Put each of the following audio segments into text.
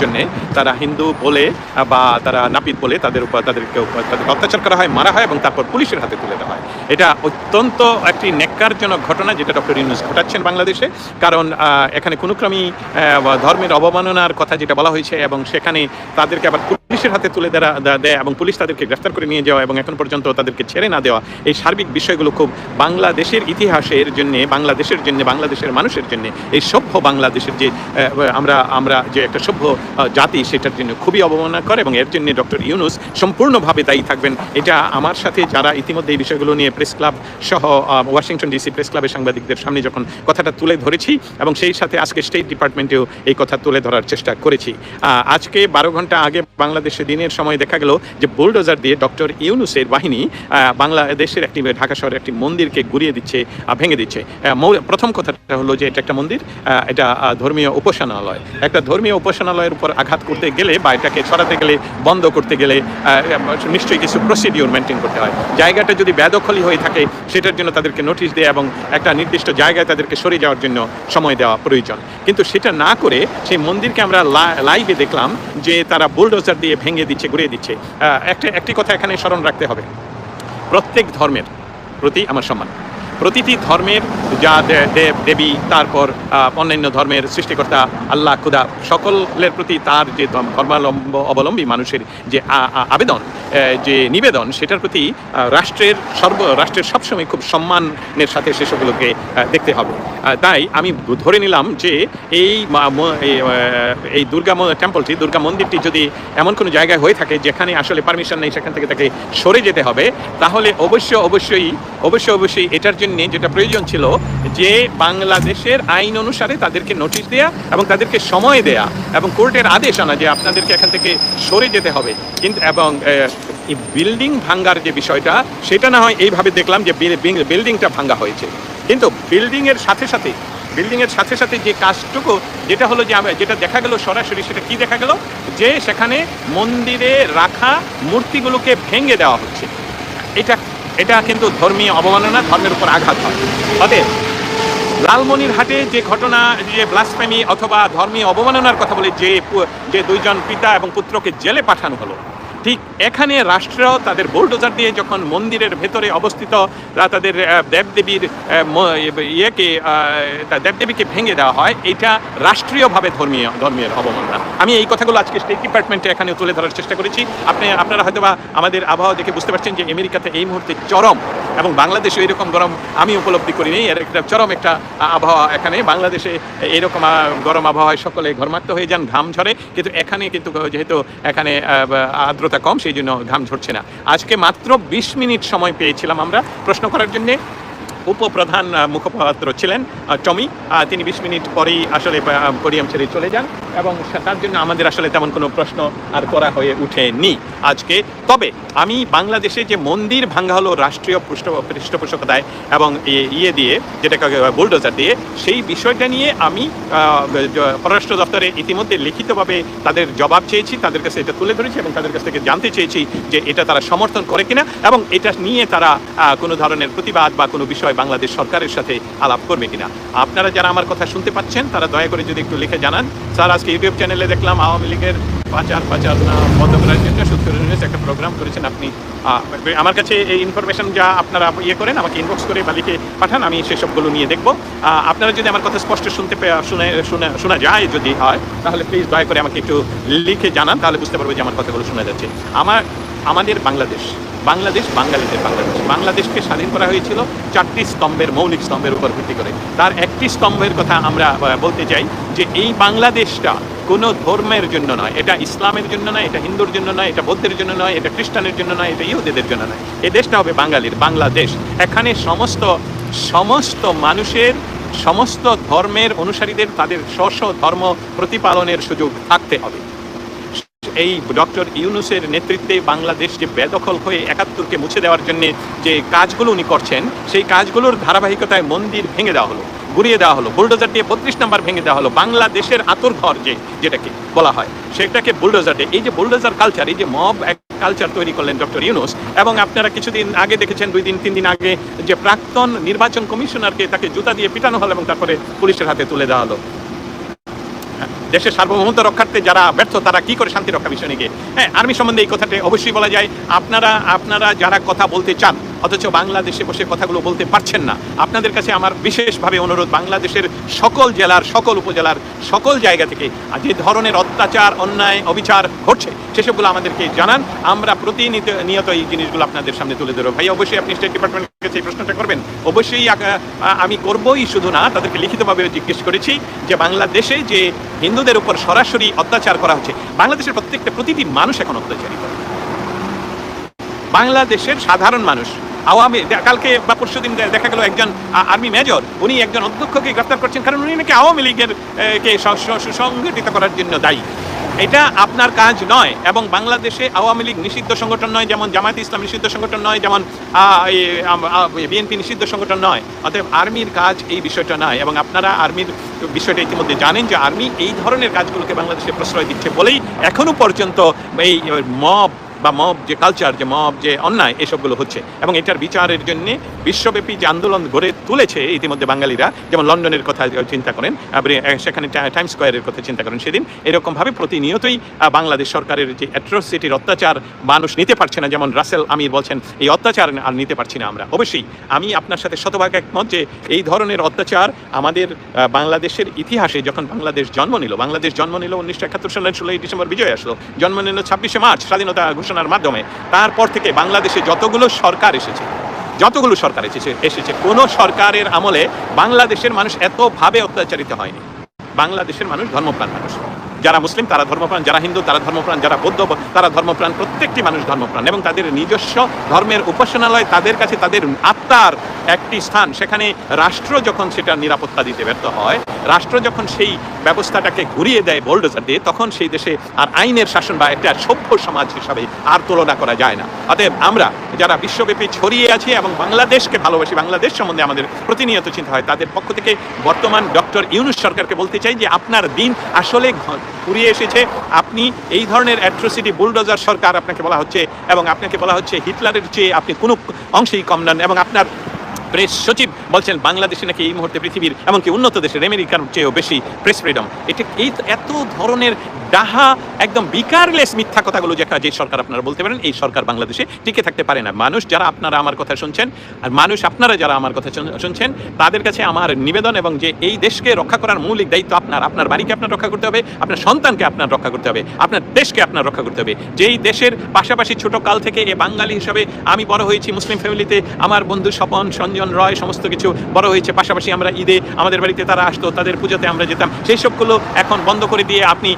জন্যে তারা হিন্দু বলে বা তারা নাপিত বলে তাদেরকে অত্যাচার করা হয়, মারা হয় এবং তারপর পুলিশের হাতে তুলে দেওয়া হয়। এটা অত্যন্ত একটি ন্যাক্কারজনক ঘটনা যেটা ডক্টর ইউনূস ঘটাচ্ছেন বাংলাদেশে। কারণ এখানে কোনো ক্রমেই ধর্মের অবমাননার কথা যেটা বলা হয়েছে এবং সেখানে তাদেরকে আবার পুলিশের হাতে তুলে দেয় এবং পুলিশ তাদেরকে গ্রেফতার করে নিয়ে যাওয়া এবং এখন পর্যন্ত তাদেরকে ছেড়ে না দেওয়া, এই সার্বিক বিষয়গুলো খুব বাংলাদেশের ইতিহাসের জন্যে, বাংলাদেশের মানুষের জন্য, এই সভ্য বাংলাদেশের যে আমরা যে একটা সভ্য জাতি, সেটার জন্য খুবই অবমাননা করে এবং এর জন্য ডক্টর ইউনূস সম্পূর্ণভাবে দায়ী থাকবেন। এটা আমার সাথে যারা ইতিমধ্যে এই বিষয়গুলো নিয়ে প্রেস ক্লাব সহ ওয়াশিংটন ডিসি প্রেস ক্লাবের সাংবাদিকদের সামনে যখন কথাটা তুলে ধরেছি এবং সেই সাথে আজকে স্টেট ডিপার্টমেন্টেও এই কথা তুলে ধরার চেষ্টা করেছি। আজকে 12 ঘন্টা আগে বাংলাদেশে দিনের সময় দেখা গেল যে বুলডোজার দিয়ে ডক্টর ইউনূসের বাহিনী বাংলাদেশের একটি ঢাকা শহরের একটি মন্দিরকে গুড়িয়ে দিচ্ছে, ভেঙে দিচ্ছে। প্রথম কথাটা হলো যে এটা একটা মন্দির, এটা ধর্মীয় উপাসনালয়। একটা ধর্মীয় উপাসনালয়ের উপর আঘাত করতে গেলে বা এটাকে ছড়াতে গেলে, বন্ধ করতে গেলে নিশ্চয়ই কিছু প্রসিডিওর মেনটেন করতে হয়। জায়গাটা যদি বেদখলই হয়ে থাকে সেটার জন্য তাদেরকে নোটিশ দেয় এবং একটা নির্দিষ্ট জায়গায় তাদেরকে সরে যাওয়ার জন্য সময় দেওয়া প্রয়োজন। কিন্তু সেটা না করে সেই মন্দিরকে আমরা লাইভে দেখলাম যে তারা বুলডোজার দিয়ে ভেঙে দিচ্ছে, গুড়িয়ে দিচ্ছে। একটি কথা এখানে স্মরণ রাখতে হবে, প্রত্যেক ধর্মের প্রতি আমার সম্মান। প্রতিটি ধর্মের যা দেব দেবী, তারপর অন্যান্য ধর্মের সৃষ্টিকর্তা আল্লাহ খুদা, সকলের প্রতি তার যে ধর্মাবলম্বী মানুষের যে আবেদন, যে নিবেদন, সেটার প্রতি রাষ্ট্রের সবসময় খুব সম্মানের সাথে সেসবগুলোকে দেখতে হবে। তাই আমি ধরে নিলাম যে এই দুর্গা টেম্পলটি, দুর্গা মন্দিরটি যদি এমন কোনো জায়গায় হয়ে থাকে যেখানে আসলে পারমিশন নেই, সেখান থেকে তাকে সরে যেতে হবে, তাহলে অবশ্যই এটার জন্য যেটা প্রয়োজন ছিল যে বাংলাদেশের আইন অনুসারে তাদেরকে নোটিশ দেয়া এবং তাদেরকে সময় দেয়া এবং কোর্টের আদেশ আনা যে আপনাদেরকে এখান থেকে সরে যেতে হবে। কিন্তু এবং এই বিল্ডিং ভাঙ্গার যে বিষয়টা, সেটা না হয় এইভাবে দেখলাম যে বিল্ডিংটা ভাঙ্গা হয়েছে, কিন্তু বিল্ডিংয়ের সাথে সাথে যে কাজটুকু যেটা হলো যে যেটা দেখা গেল সরাসরি, সেটা কি দেখা গেল যে সেখানে মন্দিরে রাখা মূর্তিগুলোকে ভেঙে দেওয়া হচ্ছে। এটা কিন্তু ধর্মীয় অবমাননা, ধর্মের উপর আঘাত হয়। অতএব লালমনিরহাটে যে ঘটনা, যে ব্লাসফেমি অথবা ধর্মীয় অবমাননার কথা বলে যে দুইজন পিতা এবং পুত্রকে জেলে পাঠানো হলো, ঠিক এখানে রাষ্ট্র তাদের বুলডোজার দিয়ে যখন মন্দিরের ভেতরে অবস্থিত তাদের দেবদেবীকে ভেঙে দেওয়া হয়, এটা রাষ্ট্রীয়ভাবে ধর্মীয় অবমাননা। আমি এই কথাগুলো আজকে স্টেট ডিপার্টমেন্টে এখানে তুলে ধরার চেষ্টা করেছি। আপনারা হয়তোবা আমাদের আবহাওয়া দেখে বুঝতে পারছেন যে আমেরিকাতে এই মুহূর্তে চরম, এবং বাংলাদেশে এরকম গরম আমি উপলব্ধি করিনি। এর একটা চরম একটা আবহাওয়া এখানে। বাংলাদেশে এরকম গরম আবহাওয়ায় সকলে ঘর্মাক্ত হয়ে যান, ঘাম ঝরে, কিন্তু এখানে কিন্তু যেহেতু এখানে আর্দ্রতা কম, সেই জন্য ঘাম ঝরছে না। আজকে মাত্র 20 মিনিট সময় পেয়েছিলাম আমরা প্রশ্ন করার জন্যে। উপপ্রধান মুখপাত্র ছিলেন টমি, তিনি 20 মিনিট পরেই আসলে পোডিয়াম ছেড়ে চলে যান এবং তার জন্য আমাদের আসলে তেমন কোনো প্রশ্ন আর করা হয়ে উঠেনি আজকে। তবে আমি বাংলাদেশে যে মন্দির ভাঙ্গা হলো রাষ্ট্রীয় পৃষ্ঠপোষকতায় এবং দিয়ে যেটাকে বুলডোজার দিয়ে, সেই বিষয়টা নিয়ে আমি পররাষ্ট্র দপ্তরে ইতিমধ্যে লিখিতভাবে তাদের জবাব চেয়েছি, তাদের কাছে এটা তুলে ধরেছি এবং তাদের কাছ থেকে জানতে চেয়েছি যে এটা তারা সমর্থন করে কিনা এবং এটা নিয়ে তারা কোনো ধরনের প্রতিবাদ বা কোনো বিষয় বাংলাদেশ সরকারের সাথে আলাপ করবে কিনা। আপনারা যারা আমার কথা শুনতে পাচ্ছেন তারা দয়া করে যদি একটু লিখে জানান। স্যার, আজকে ইউটিউব চ্যানেলে দেখলাম আওয়ামী লীগের পাচার বন্ধ করার জন্য একটা প্রোগ্রাম করেছেন আপনি। আমার কাছে এই ইনফরমেশন যা আপনারা করেন আমাকে ইনবক্স করে বা লিখে পাঠান, আমি সেসবগুলো নিয়ে দেখব। আপনারা যদি আমার কথা স্পষ্ট শোনা যায় যদি হয়, তাহলে প্লিজ দয়া করে আমাকে একটু লিখে জানান, তাহলে বুঝতে পারবো যে আমার কথাগুলো শোনা যাচ্ছে। আমাদের বাংলাদেশকে স্বাধীন করা হয়েছিল 4টি স্তম্ভের, মৌলিক স্তম্ভের উপর ভিত্তি করে। তার একটি স্তম্ভের কথা আমরা বলতে চাই যে এই বাংলাদেশটা কোনো ধর্মের জন্য নয়, এটা ইসলামের জন্য নয়, এটা হিন্দুর জন্য নয়, এটা বৌদ্ধের জন্য নয়, এটা খ্রিস্টানের জন্য নয়, এটা ইহুদিদের জন্য নয়। এই দেশটা হবে বাঙালির বাংলাদেশ। এখানে সমস্ত মানুষের, সমস্ত ধর্মের অনুসারীদের তাদের স্ব ধর্ম প্রতিপালনের সুযোগ থাকতে হবে। এই ডক্টর ইউনূসের নেতৃত্বে বাংলাদেশ যে বেদখল হয়ে 71কে মুছে দেওয়ার জন্য যে কাজগুলো উনি করছেন, সেই কাজগুলোর ধারাবাহিকতায় মন্দির ভেঙে দেওয়া হলো, গুড়িয়ে দেওয়া হলো, বুলডোজার দিয়ে 32 নম্বর ভেঙে দেওয়া হলো। বাংলাদেশের আতরঘর যেটাকে বলা হয়, সেটাকে বুলডোজার দিয়ে, এই যে বুলডোজার কালচার, এই যে মব কালচার তৈরি করলেন ডক্টর ইউনূস। এবং আপনারা কিছুদিন আগে দেখেছেন, 2-3 দিন আগে, যে প্রাক্তন নির্বাচন কমিশনারকে তাকে জুতা দিয়ে পিটানো হলো এবং তারপরে পুলিশের হাতে তুলে দেওয়া হলো। দেশের সার্বভৌমত্ব রক্ষার্থে যারা ব্যর্থ তারা কি করে শান্তি রক্ষা বিষয় নিয়ে। হ্যাঁ, আর্মি সম্বন্ধে এই কথাটা অবশ্যই বলা যায়। আপনারা যারা কথা বলতে চান অথচ বাংলাদেশে বসে কথাগুলো বলতে পারছেন না, আপনাদের কাছে আমার বিশেষভাবে অনুরোধ, বাংলাদেশের সকল জেলার, সকল উপজেলার, সকল জায়গা থেকে যে ধরনের অত্যাচার, অন্যায়, অবিচার ঘটছে সেসবগুলো আমাদেরকে জানান। আমরা প্রতিনিয়ত এই জিনিসগুলো আপনাদের সামনে তুলে ধরবো। ভাই, অবশ্যই আপনি স্টেট ডিপার্টমেন্টের কাছে এই প্রশ্নটা করবেন। অবশ্যই আমি করবই, শুধু না, তাদেরকে লিখিতভাবে জিজ্ঞেস করেছি যে বাংলাদেশে যে হিন্দুদের উপর সরাসরি অত্যাচার করা হচ্ছে, বাংলাদেশের প্রতিটি মানুষ এখন অত্যাচারিত। বাংলাদেশের সাধারণ মানুষ, কালকে বা পরশুদিন দেখা গেল একজন আর্মি মেজর, উনি একজন অধ্যক্ষকে গ্রেফতার করছেন কারণ উনি নাকি আওয়ামী লীগের কে সুসংগঠিত করার জন্য দায়ী। এটা আপনার কাজ নয়। এবং বাংলাদেশে আওয়ামী লীগ নিষিদ্ধ সংগঠন নয়, যেমন জামায়াতে ইসলাম নিষিদ্ধ সংগঠন নয়, যেমন বিএনপি নিষিদ্ধ সংগঠন নয়। অতএব আর্মির কাজ এই বিষয়টা নয়। এবং আপনারা আর্মির বিষয়টা ইতিমধ্যে জানেন যে আর্মি এই ধরনের কাজগুলোকে বাংলাদেশে প্রশ্রয় দিচ্ছে বলেই এখনো পর্যন্ত এই মব যে কালচার, যে মব যে অন্যায়, এসবগুলো হচ্ছে। এবং এটার বিচারের জন্য বিশ্বব্যাপী যে আন্দোলন গড়ে তুলেছে ইতিমধ্যে বাঙালিরা, যেমন লন্ডনের কথা চিন্তা করেন, সেখানে টাইম স্কোয়ারের কথা চিন্তা করেন, সেদিন এরকমভাবে প্রতিনিয়তই বাংলাদেশ সরকারের যে অ্যাট্রোসিটির অত্যাচার মানুষ নিতে পারছে না, যেমন রাসেল আমির বলছেন এই অত্যাচার আর নিতে পারছি না আমরা। অবশ্যই আমি আপনার সাথে শতভাগ একমত যে এই ধরনের অত্যাচার আমাদের বাংলাদেশের ইতিহাসে, যখন বাংলাদেশ জন্ম নিল 1971 সালের 16ই ডিসেম্বর বিজয় আসলো, জন্ম নিল 26শে মার্চ স্বাধীনতা ঘোষণার মাধ্যমে, তারপর থেকে বাংলাদেশে যতগুলো সরকার এসেছে কোনো সরকারের আমলে বাংলাদেশের মানুষ এতভাবে অত্যাচারিত হয়নি। বাংলাদেশের মানুষ ধর্মপ্রাণ মানুষ, যারা মুসলিম তারা ধর্মপ্রাণ, যারা হিন্দু তারা ধর্মপ্রাণ, যারা বৌদ্ধ তারা ধর্মপ্রাণ, প্রত্যেকটি মানুষ ধর্মপ্রাণ। এবং তাদের নিজস্ব ধর্মের উপাসনালয় তাদের কাছে তাদের আত্মার একটি স্থান। সেখানে রাষ্ট্র যখন সেটা নিরাপত্তা দিতে ব্যর্থ হয়, রাষ্ট্র যখন সেই ব্যবস্থাটাকে ঘুরিয়ে দেয় বোল্ডোজার দিয়ে, তখন সেই দেশে আর আইনের শাসন বা একটা সভ্য সমাজ হিসাবে আর তুলনা করা যায় না। অতএব আমরা যারা বিশ্বব্যাপী ছড়িয়ে আছি এবং বাংলাদেশকে ভালোবাসি, বাংলাদেশ সম্বন্ধে আমাদের প্রতিনিয়ত চিন্তা হয়, তাদের পক্ষ থেকে বর্তমান ডক্টর ইউনূস সরকারকে বলতে চাই যে আপনার দিন আসলে ফুরিয়ে এসেছে। আপনি এই ধরনের অ্যাট্রোসিটি বুলডোজার সরকার আপনাকে বলা হচ্ছে, এবং আপনাকে বলা হচ্ছে হিটলারের চেয়ে আপনি কোনো অংশেই কম নন। এবং আপনার প্রেস সচিব বলছেন বাংলাদেশে নাকি এই মুহূর্তে পৃথিবীর এমনকি উন্নত দেশের আমেরিকার চেয়েও বেশি প্রেস ফ্রিডম। এটা এই এত ধরনের ডাহা একদম বিকারলেস মিথ্যা কথাগুলো যে সরকার আপনারা বলতে পারেন, এই সরকার বাংলাদেশে টিকে থাকতে পারে না। মানুষ যারা আপনারা আমার কথা শুনছেন, আর আপনারা যারা আমার কথা শুনছেন, তাদের কাছে আমার নিবেদন, এবং যে এই দেশকে রক্ষা করার মৌলিক দায়িত্ব আপনার বাড়িকে আপনার রক্ষা করতে হবে, আপনার সন্তানকে আপনার রক্ষা করতে হবে, আপনার দেশকে আপনার রক্ষা করতে হবে। যেই দেশের পাশাপাশি ছোট কাল থেকে বাঙালি হিসাবে আমি বড় হয়েছি, মুসলিম ফ্যামিলিতে আমার বন্ধু স্বপন, সঞ্জন রয় সমস্ত কিছু বড় হয়েছে, পাশাপাশি আমরা ঈদে আমাদের বাড়িতে তারা আসতো, তাদের পুজোতে আমরা যেতাম, সেই সবগুলো এখন বন্ধ করে দিয়ে আপনি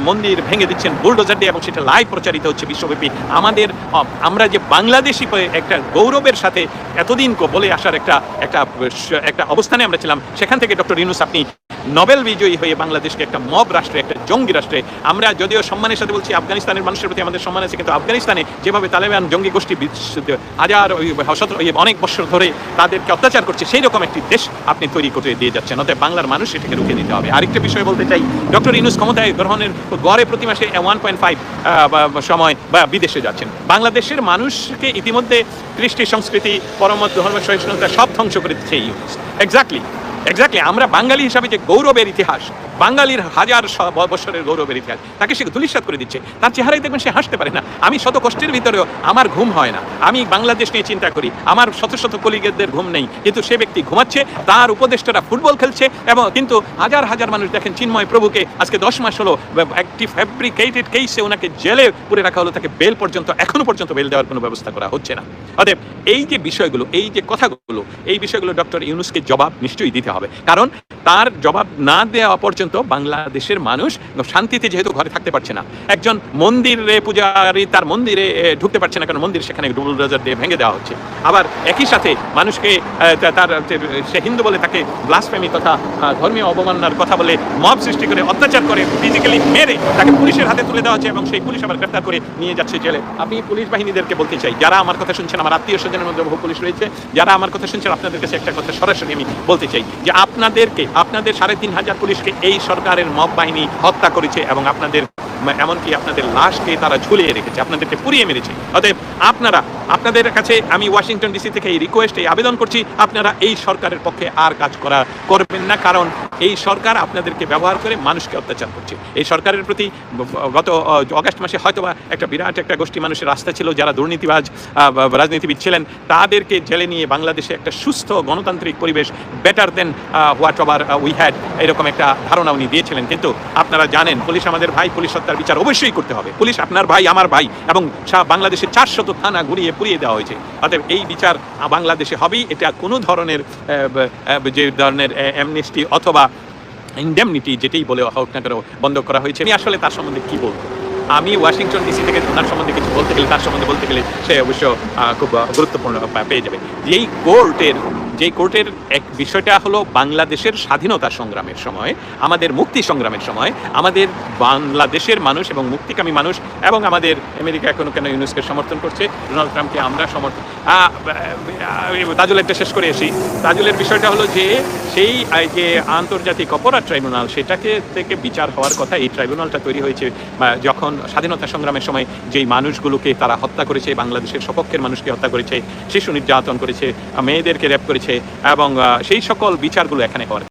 মন্দির ভেঙে দিচ্ছেন বুলডোজার দিয়ে, এবং সেটা লাইভ প্রচারিত হচ্ছে বিশ্বব্যাপী। আমরা যে বাংলাদেশি একটা গৌরবের সাথে এতদিন বলে আসার একটা অবস্থানে আমরা ছিলাম, সেখান থেকে ডক্টর ইউনূস আপনি নোবেল বিজয়ী হয়ে বাংলাদেশকে একটা মব রাষ্ট্রে, একটা জঙ্গি রাষ্ট্রে, আমরা যদিও সম্মানের সাথে বলছি আফগানিস্তানের মানুষের প্রতি আমাদের সম্মান আছে, কিন্তু আফগানিস্তানে যেভাবে তালেবান জঙ্গি গোষ্ঠী অনেক বছর ধরে তাদেরকে অত্যাচার করছে, সেই রকম একটি দেশ আপনি তৈরি করে দিয়ে যাচ্ছেন। অতএব বাংলার মানুষ এটাকে রুখে দিতে হবে। আরেকটা বিষয় বলতে চাই, ডক্টর ইউনূস ক্ষমতায় গ্রহণের গড়ে প্রতি মাসে 1.5 সময় বা বিদেশে যাচ্ছেন। বাংলাদেশের মানুষকে ইতিমধ্যে কৃষ্টি সংস্কৃতি, পরম ধর্ম সহিষ্ণুতা সব ধ্বংস করে দিচ্ছে ইউনূস। এক্স্যাক্টলি আমরা বাঙালি হিসাবে যে গৌরবের ইতিহাস, বাঙালির হাজার বছরের গৌরবের ইতিহাস, তাকে সে ধূলিসাৎ করে দিচ্ছে। তার চেহারাই দেখবেন সে হাসতে পারে না। আমি শত কষ্টের ভিতরেও আমার ঘুম হয় না, আমি বাংলাদেশ নিয়ে চিন্তা করি, আমার শত শত কলিগদের ঘুম নেই, কিন্তু সে ব্যক্তি ঘুমাচ্ছে, তার উপদেষ্টারা ফুটবল খেলছে, এবং কিন্তু হাজার হাজার মানুষ দেখেন চিন্ময় প্রভুকে আজকে 10 মাস হলো একটি ফ্যাব্রিকেটেড কেসে ওনাকে জেলে পুরে রাখা হলো, তাকে বেল পর্যন্ত এখনো পর্যন্ত বেল দেওয়ার কোনো ব্যবস্থা করা হচ্ছে না। অতএব এই যে বিষয়গুলো, এই যে কথাগুলো, এই বিষয়গুলো ডক্টর ইউনূসকে জবাব নিশ্চয়ই দিতে হবে, কারণ তার জবাব না দেওয়া পর্যন্ত বাংলাদেশের মানুষ শান্তিতে যেহেতু ঘরে থাকতে পারছে না। একজন মন্দিরে পূজারী তার মন্দিরে ঢুকতে পারছে না, কারণ মন্দির সেখানে বুলডোজার দিয়ে ভেঙে দেওয়া হচ্ছে। আবার একই সাথে মানুষকে সে হিন্দু বলে তাকে ব্লাসফেমি কথা, ধর্মীয় অবমাননার কথা বলে মব সৃষ্টি করে অত্যাচার করে, ফিজিক্যালি মেরে তাকে পুলিশের হাতে তুলে দেওয়া হচ্ছে, এবং সেই পুলিশ আবার গ্রেফতার করে নিয়ে যাচ্ছে জেলে। আমি পুলিশ বাহিনীদেরকে বলতে চাই, যারা আমার কথা শুনছেন, আমার আত্মীয় স্বজনের মধ্যে বহু পুলিশ রয়েছে, যারা আমার কথা শুনছেন, আপনাদের কাছে একটা কথা সরাসরি আমি বলতে চাই যে আপনাদের 3,500 পুলিশকে এই সরকারের মব বাহিনী হত্যা করেছে, এবং আপনাদের এমনকি আপনাদের লাশকে তারা ঝুলিয়ে রেখেছে, আপনাদেরকে পুড়িয়ে মেরেছে। অতএব আপনাদের কাছে আমি ওয়াশিংটন ডিসি থেকে এই রিকোয়েস্ট, এই আবেদন করছি, আপনারা এই সরকারের পক্ষে আর কাজ করবেন না, কারণ এই সরকার আপনাদেরকে ব্যবহার করে মানুষকে অত্যাচার করছে। এই সরকারের প্রতি গত অগাস্ট মাসে হয়তোবা একটা বিরাট একটা গোষ্ঠী মানুষের রাস্তা ছিল যারা দুর্নীতিবাজ রাজনীতিবিদ ছিলেন, তাদেরকে জেলে নিয়ে বাংলাদেশে একটা সুস্থ গণতান্ত্রিক পরিবেশ, better then what ever we had, এরকম একটা ধারণা উনি দিয়েছিলেন। কিন্তু আপনারা জানেন পুলিশ আমাদের ভাই, পুলিশ হত্যার বিচার অবশ্যই করতে হবে। পুলিশ আপনার ভাই, আমার ভাই, এবং বাংলাদেশে 400 থানা ঘুরিয়ে পুড়িয়ে দেওয়া হয়েছে। অতএব এই বিচার বাংলাদেশে হবেই। এটা কোনো ধরনের যে ধরনের অ্যামনেস্টি অথবা ইন্ডেমনিটি যেটাই বলে হোক না কেন বন্ধ করা হয়েছে। আমি আসলে তার সম্বন্ধে কি বলবো? আমি ওয়াশিংটন ডিসি থেকে তার সম্বন্ধে কিছু বলতে গেলে, তার সম্বন্ধে বলতে গেলে সে অবশ্য খুব গুরুত্বপূর্ণ পেয়ে যাবে। যেই কোর্টের এক বিষয়টা হলো বাংলাদেশের স্বাধীনতা সংগ্রামের সময়, আমাদের মুক্তি সংগ্রামের সময় আমাদের বাংলাদেশের মানুষ এবং মুক্তিকামী মানুষ এবং আমাদের আমেরিকা এখনো কেন ইউনেস্কোকে সমর্থন করছে, ডোনাল্ড ট্রাম্পকে আমরা সমর্থন। তাজুলেরটা শেষ করে আসি। তাজুলের বিষয়টা হলো যে সেই যে আন্তর্জাতিক অপরাধ ট্রাইব্যুনাল, সেটাকে থেকে বিচার হওয়ার কথা। এই ট্রাইব্যুনালটা তৈরি হয়েছে যখন স্বাধীনতা সংগ্রামের সময় যেই মানুষগুলোকে তারা হত্যা করেছে, বাংলাদেশের সপক্ষের মানুষকে হত্যা করেছে, শিশু নির্যাতন করেছে, মেয়েদেরকে রেপ করেছে, এবং সেই সকল বিচারগুলো এখানে হওয়ার